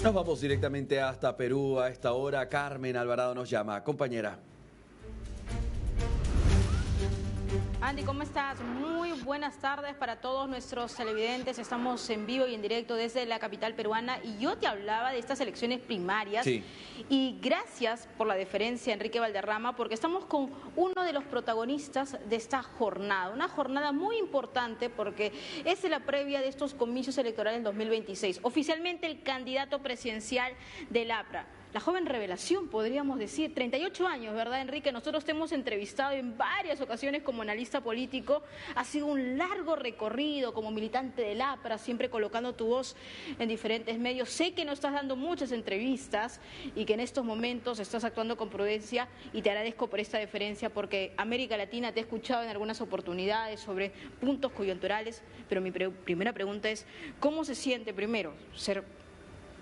Nos vamos directamente hasta Perú a esta hora. Carmen Alvarado nos llama. Compañera. Andy, ¿cómo estás? Muy buenas tardes para todos nuestros televidentes. Estamos en vivo y en directo desde la capital peruana y yo te hablaba de estas elecciones primarias. Sí. Y gracias por la deferencia, Enrique Valderrama, porque estamos con uno de los protagonistas de esta jornada. Una jornada muy importante porque es la previa de estos comicios electorales en 2026. Oficialmente el candidato presidencial del APRA. La joven revelación, podríamos decir, 38 años, ¿verdad, Enrique? Nosotros te hemos entrevistado en varias ocasiones como analista político. Ha sido un largo recorrido como militante del APRA, siempre colocando tu voz en diferentes medios. Sé que no estás dando muchas entrevistas y que en estos momentos estás actuando con prudencia y te agradezco por esta deferencia porque América Latina te ha escuchado en algunas oportunidades sobre puntos coyunturales, pero mi primera pregunta es, ¿cómo se siente primero ser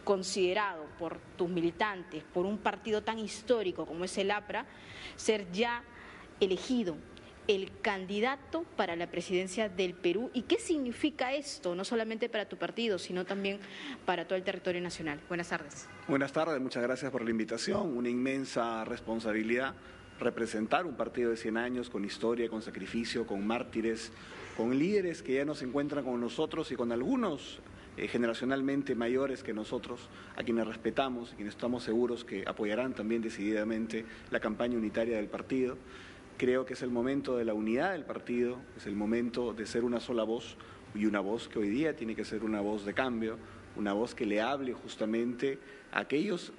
considerado por tus militantes, por un partido tan histórico como es el APRA, ser ya elegido el candidato para la presidencia del Perú? ¿Y qué significa esto, no solamente para tu partido, sino también para todo el territorio nacional? Buenas tardes. Buenas tardes, muchas gracias por la invitación. Una inmensa responsabilidad representar un partido de 100 años con historia, con sacrificio, con mártires, con líderes que ya no se encuentran con nosotros y con algunos generacionalmente mayores que nosotros, a quienes respetamos y quienes estamos seguros que apoyarán también decididamente la campaña unitaria del partido. Creo que es el momento de la unidad del partido, es el momento de ser una sola voz y una voz que hoy día tiene que ser una voz de cambio, una voz que le hable justamente a aquellos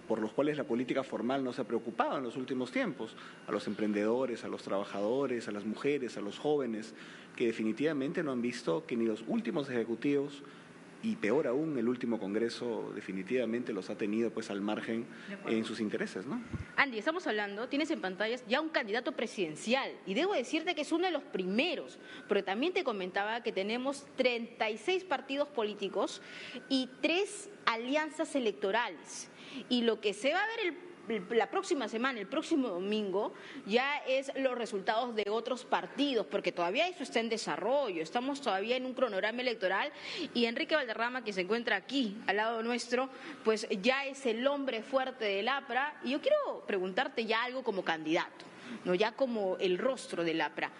por los cuales la política formal no se ha preocupado en los últimos tiempos, a los emprendedores, a los trabajadores, a las mujeres, a los jóvenes, que definitivamente no han visto que ni los últimos ejecutivos y peor aún el último Congreso definitivamente los ha tenido pues al margen en sus intereses, ¿no? Andy, estamos hablando, tienes en pantallas ya un candidato presidencial y debo decirte que es uno de los primeros, pero también te comentaba que tenemos 36 partidos políticos y 3 alianzas electorales y lo que se va a ver la próxima semana, el próximo domingo, ya es los resultados de otros partidos, porque todavía eso está en desarrollo, estamos todavía en un cronograma electoral y Enrique Valderrama, que se encuentra aquí al lado nuestro, pues ya es el hombre fuerte del APRA y yo quiero preguntarte ya algo como candidato, no ya como el rostro del APRA.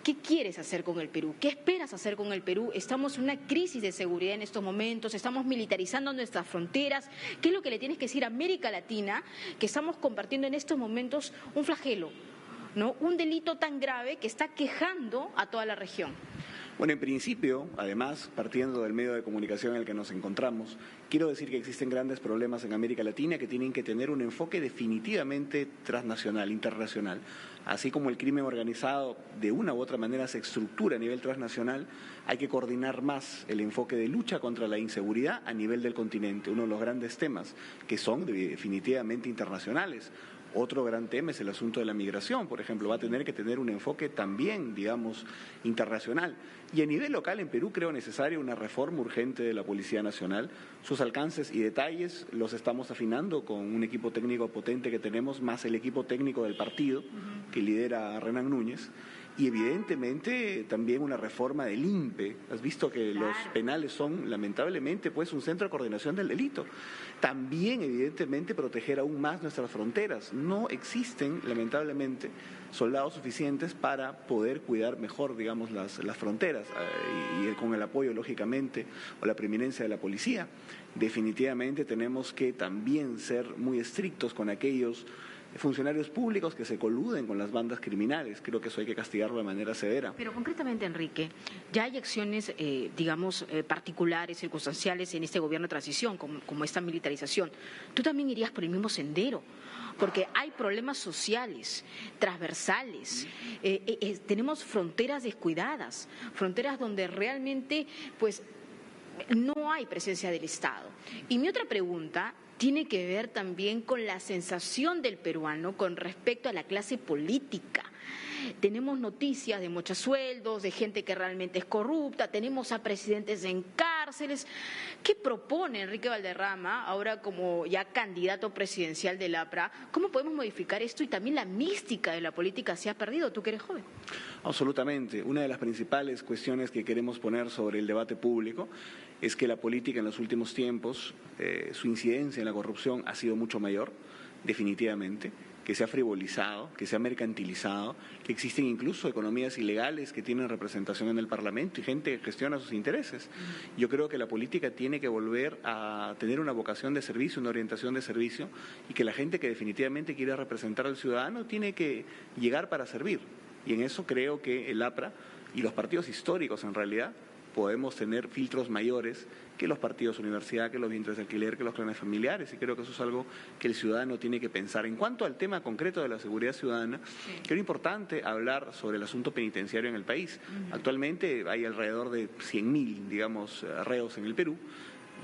¿Qué quieres hacer con el Perú? ¿Qué esperas hacer con el Perú? Estamos en una crisis de seguridad en estos momentos, estamos militarizando nuestras fronteras. ¿Qué es lo que le tienes que decir a América Latina, que estamos compartiendo en estos momentos un flagelo, ¿no? Un delito tan grave que está quejando a toda la región? Bueno, en principio, además, partiendo del medio de comunicación en el que nos encontramos, quiero decir que existen grandes problemas en América Latina que tienen que tener un enfoque definitivamente transnacional, internacional. Así como el crimen organizado de una u otra manera se estructura a nivel transnacional, hay que coordinar más el enfoque de lucha contra la inseguridad a nivel del continente, uno de los grandes temas que son definitivamente internacionales. Otro gran tema es el asunto de la migración, por ejemplo, va a tener que tener un enfoque también, digamos, internacional. Y a nivel local en Perú creo necesaria una reforma urgente de la Policía Nacional. Sus alcances y detalles los estamos afinando con un equipo técnico potente que tenemos, más el equipo técnico del partido que lidera Renan Núñez. Y evidentemente también una reforma del INPE. Has visto que los penales son lamentablemente pues un centro de coordinación del delito. También evidentemente proteger aún más nuestras fronteras. No existen lamentablemente soldados suficientes para poder cuidar mejor, digamos, las fronteras y con el apoyo lógicamente o la preeminencia de la policía. Definitivamente tenemos que también ser muy estrictos con aquellos funcionarios públicos que se coluden con las bandas criminales. Creo que eso hay que castigarlo de manera severa. Pero concretamente, Enrique, ya hay acciones, particulares, circunstanciales en este gobierno de transición, como esta militarización. ¿Tú también irías por el mismo sendero? Porque hay problemas sociales, transversales, tenemos fronteras descuidadas, fronteras donde realmente, pues, no hay presencia del Estado. Y mi otra pregunta tiene que ver también con la sensación del peruano con respecto a la clase política. Tenemos noticias de muchos sueldos, de gente que realmente es corrupta, tenemos a presidentes en cárceles. ¿Qué propone Enrique Valderrama ahora como ya candidato presidencial del APRA? ¿Cómo podemos modificar esto? Y también la mística de la política se ha perdido, tú que eres joven. Absolutamente. Una de las principales cuestiones que queremos poner sobre el debate público es que la política en los últimos tiempos, su incidencia en la corrupción ha sido mucho mayor, definitivamente, que se ha frivolizado, que se ha mercantilizado, que existen incluso economías ilegales que tienen representación en el Parlamento y gente que gestiona sus intereses. Yo creo que la política tiene que volver a tener una vocación de servicio, una orientación de servicio, y que la gente que definitivamente quiere representar al ciudadano tiene que llegar para servir. Y en eso creo que el APRA y los partidos históricos, en realidad, podemos tener filtros mayores que los partidos universidad, que los vientres de alquiler, que los clanes familiares, y creo que eso es algo que el ciudadano tiene que pensar. En cuanto al tema concreto de la seguridad ciudadana, creo importante hablar sobre el asunto penitenciario en el país. Actualmente hay alrededor de 100.000, digamos, reos en el Perú,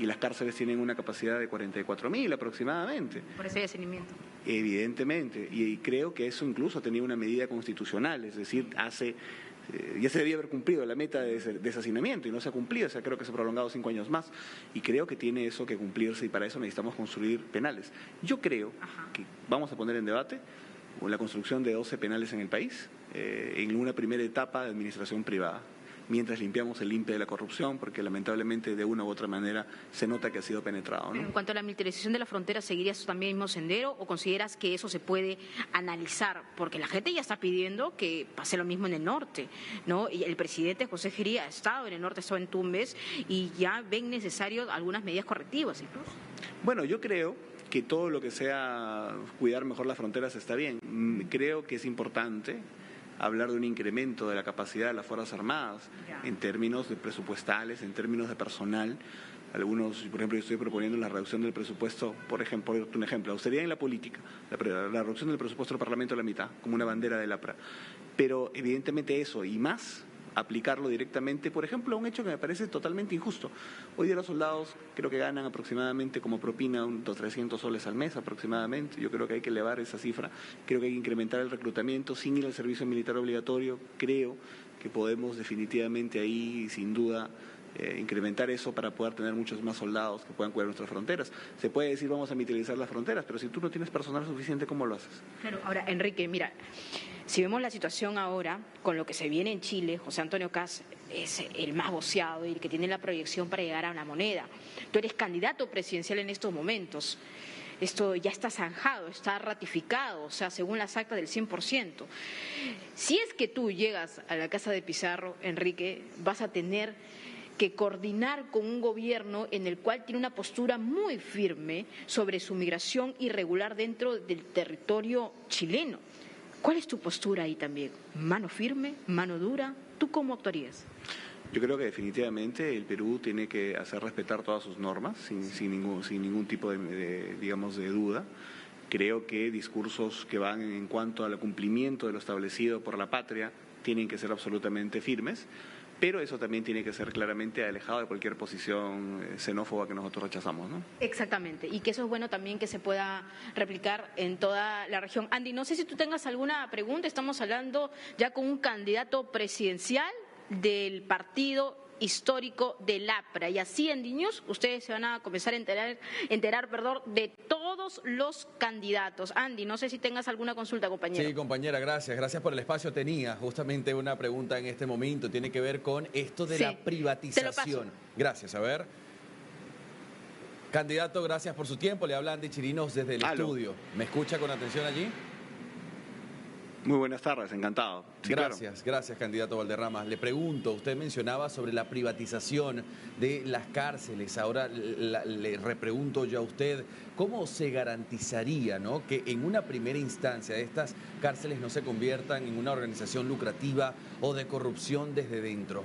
y las cárceles tienen una capacidad de 44.000 aproximadamente. Por ese detenimiento. Evidentemente, y creo que eso incluso tenía una medida constitucional, es decir, ya se debía haber cumplido la meta de deshacinamiento y no se ha cumplido, o sea, creo que se ha prolongado 5 años más y creo que tiene eso que cumplirse y para eso necesitamos construir penales. Yo creo que vamos a poner en debate la construcción de 12 penales en el país en una primera etapa de administración privada, mientras limpiamos el INPE de la corrupción, porque lamentablemente de una u otra manera se nota que ha sido penetrado, ¿no? En cuanto a la militarización de la frontera, ¿seguirías también el mismo sendero o consideras que eso se puede analizar? Porque la gente ya está pidiendo que pase lo mismo en el norte, ¿no? Y el presidente José Gerí ha estado en el norte, ha estado en Tumbes y ya ven necesario algunas medidas correctivas incluso. Bueno, yo creo que todo lo que sea cuidar mejor las fronteras está bien. Creo que es importante hablar de un incremento de la capacidad de las Fuerzas Armadas en términos de presupuestales, en términos de personal. Algunos, por ejemplo, yo estoy proponiendo la reducción del presupuesto, por ejemplo, un ejemplo, austeridad en la política, la reducción del presupuesto del Parlamento a la mitad, como una bandera del APRA. Pero evidentemente eso y más, aplicarlo directamente, por ejemplo, a un hecho que me parece totalmente injusto. Hoy día los soldados creo que ganan aproximadamente como propina unos 300 soles al mes aproximadamente. Yo creo que hay que elevar esa cifra, creo que hay que incrementar el reclutamiento sin ir al servicio militar obligatorio. Creo que podemos definitivamente ahí, sin duda, incrementar eso para poder tener muchos más soldados que puedan cuidar nuestras fronteras. Se puede decir vamos a militarizar las fronteras, pero si tú no tienes personal suficiente, ¿cómo lo haces? Claro, ahora, Enrique, mira, si vemos la situación ahora, con lo que se viene en Chile, José Antonio Kast es el más voceado y el que tiene la proyección para llegar a la moneda. Tú eres candidato presidencial en estos momentos. Esto ya está zanjado, está ratificado, o sea, según las actas del 100%. Si es que tú llegas a la casa de Pizarro, Enrique, vas a tener que coordinar con un gobierno en el cual tiene una postura muy firme sobre su migración irregular dentro del territorio chileno. ¿Cuál es tu postura ahí también? ¿Mano firme? ¿Mano dura? ¿Tú cómo actuarías? Yo creo que definitivamente el Perú tiene que hacer respetar todas sus normas sin ningún tipo digamos, de duda. Creo que discursos que van en cuanto al cumplimiento de lo establecido por la patria tienen que ser absolutamente firmes, pero eso también tiene que ser claramente alejado de cualquier posición xenófoba que nosotros rechazamos, ¿no? Exactamente, y que eso es bueno también que se pueda replicar en toda la región. Andy, no sé si tú tengas alguna pregunta, estamos hablando ya con un candidato presidencial del partido histórico del APRA, y así en News ustedes se van a comenzar a enterar de todos los candidatos. Andy, no sé si tengas alguna consulta, compañero. Sí, compañera, gracias por el espacio. Tenía justamente una pregunta en este momento, tiene que ver con esto de la privatización. Gracias, a ver. Candidato, gracias por su tiempo, le habla Andy Chirinos desde el estudio. ¿Me escucha con atención allí? Muy buenas tardes, encantado. Sí, gracias, claro. Gracias, candidato Valderrama. Le pregunto, usted mencionaba sobre la privatización de las cárceles. Ahora le repregunto yo a usted, ¿cómo se garantizaría, ¿no?, que en una primera instancia estas cárceles no se conviertan en una organización lucrativa o de corrupción desde dentro?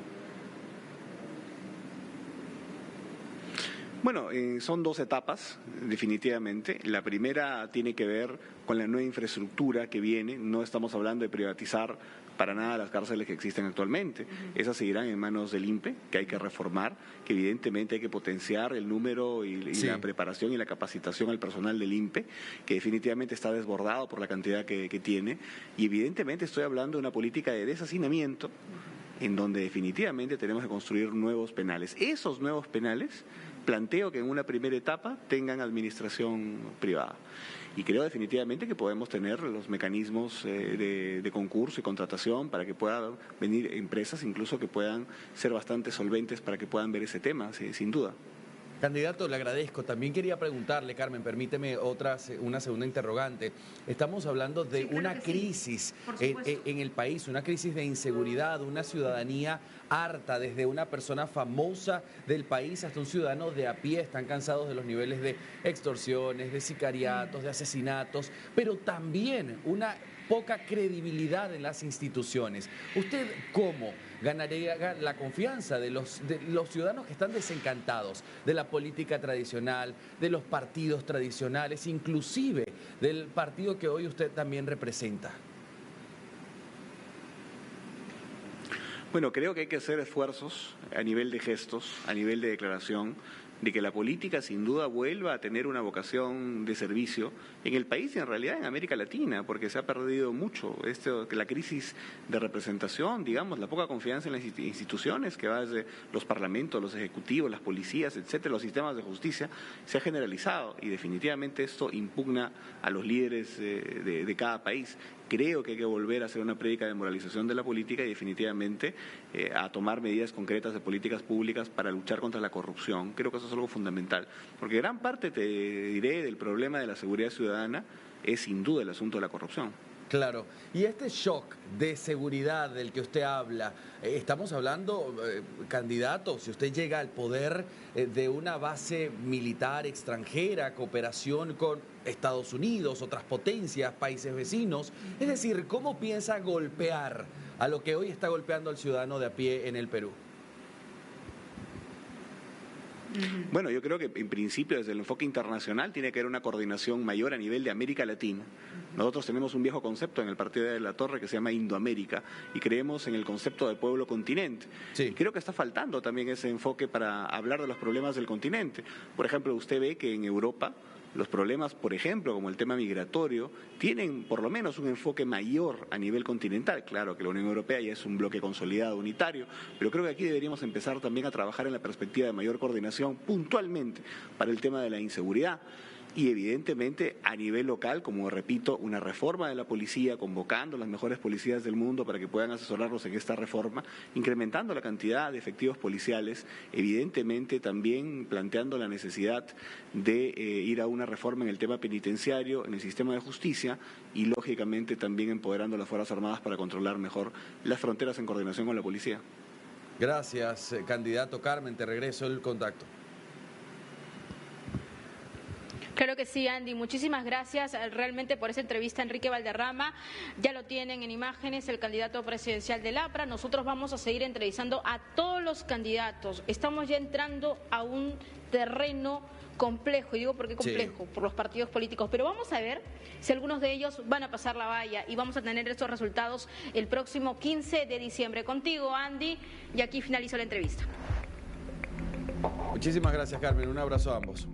Bueno, son 2 etapas, definitivamente. La primera tiene que ver con la nueva infraestructura que viene. No estamos hablando de privatizar para nada las cárceles que existen actualmente. Esas seguirán en manos del INPE, que hay que reformar, que evidentemente hay que potenciar el número y la preparación y la capacitación al personal del INPE, que definitivamente está desbordado por la cantidad que tiene. Y evidentemente estoy hablando de una política de deshacinamiento, en donde definitivamente tenemos que construir nuevos penales. Esos nuevos penales planteo que en una primera etapa tengan administración privada. Y creo definitivamente que podemos tener los mecanismos de concurso y contratación para que puedan venir empresas incluso que puedan ser bastante solventes para que puedan ver ese tema, sin duda. Candidato, le agradezco. También quería preguntarle, Carmen, permíteme una segunda interrogante. Estamos hablando de una crisis en el país, una crisis de inseguridad, una ciudadanía harta, desde una persona famosa del país hasta un ciudadano de a pie. Están cansados de los niveles de extorsiones, de sicariatos, de asesinatos, pero también una poca credibilidad en las instituciones. ¿Usted cómo ganaría la confianza de los ciudadanos que están desencantados de la política tradicional, de los partidos tradicionales, inclusive del partido que hoy usted también representa? Bueno, creo que hay que hacer esfuerzos a nivel de gestos, a nivel de declaración, de que la política sin duda vuelva a tener una vocación de servicio en el país y en realidad en América Latina, porque se ha perdido mucho la crisis de representación, digamos, la poca confianza en las instituciones que va desde los parlamentos, los ejecutivos, las policías, etcétera, los sistemas de justicia, se ha generalizado y definitivamente esto impugna a los líderes de cada país. Creo que hay que volver a hacer una prédica de moralización de la política y definitivamente a tomar medidas concretas de políticas públicas para luchar contra la corrupción. Creo que eso es algo fundamental, porque gran parte, te diré, del problema de la seguridad ciudadana es sin duda el asunto de la corrupción. Claro, y este shock de seguridad del que usted habla, estamos hablando, candidato, si usted llega al poder de una base militar extranjera, cooperación con Estados Unidos, otras potencias, países vecinos, es decir, ¿cómo piensa golpear a lo que hoy está golpeando al ciudadano de a pie en el Perú? Bueno, yo creo que en principio desde el enfoque internacional tiene que haber una coordinación mayor a nivel de América Latina. Nosotros tenemos un viejo concepto en el Partido de la Torre que se llama Indoamérica y creemos en el concepto de pueblo continente. Sí. Y creo que está faltando también ese enfoque para hablar de los problemas del continente. Por ejemplo, usted ve que en Europa los problemas, por ejemplo, como el tema migratorio, tienen por lo menos un enfoque mayor a nivel continental. Claro que la Unión Europea ya es un bloque consolidado, unitario, pero creo que aquí deberíamos empezar también a trabajar en la perspectiva de mayor coordinación puntualmente para el tema de la inseguridad. Y evidentemente a nivel local, como repito, una reforma de la policía, convocando a las mejores policías del mundo para que puedan asesorarnos en esta reforma, incrementando la cantidad de efectivos policiales, evidentemente también planteando la necesidad de ir a una reforma en el tema penitenciario, en el sistema de justicia y lógicamente también empoderando a las Fuerzas Armadas para controlar mejor las fronteras en coordinación con la policía. Gracias, candidato. Carmen, te regreso el contacto. Claro que sí, Andy. Muchísimas gracias realmente por esa entrevista a Enrique Valderrama. Ya lo tienen en imágenes, el candidato presidencial del APRA. Nosotros vamos a seguir entrevistando a todos los candidatos. Estamos ya entrando a un terreno complejo, y digo por qué complejo, sí, por los partidos políticos, pero vamos a ver si algunos de ellos van a pasar la valla y vamos a tener estos resultados el próximo 15 de diciembre. Contigo, Andy, y aquí finalizo la entrevista. Muchísimas gracias, Carmen. Un abrazo a ambos.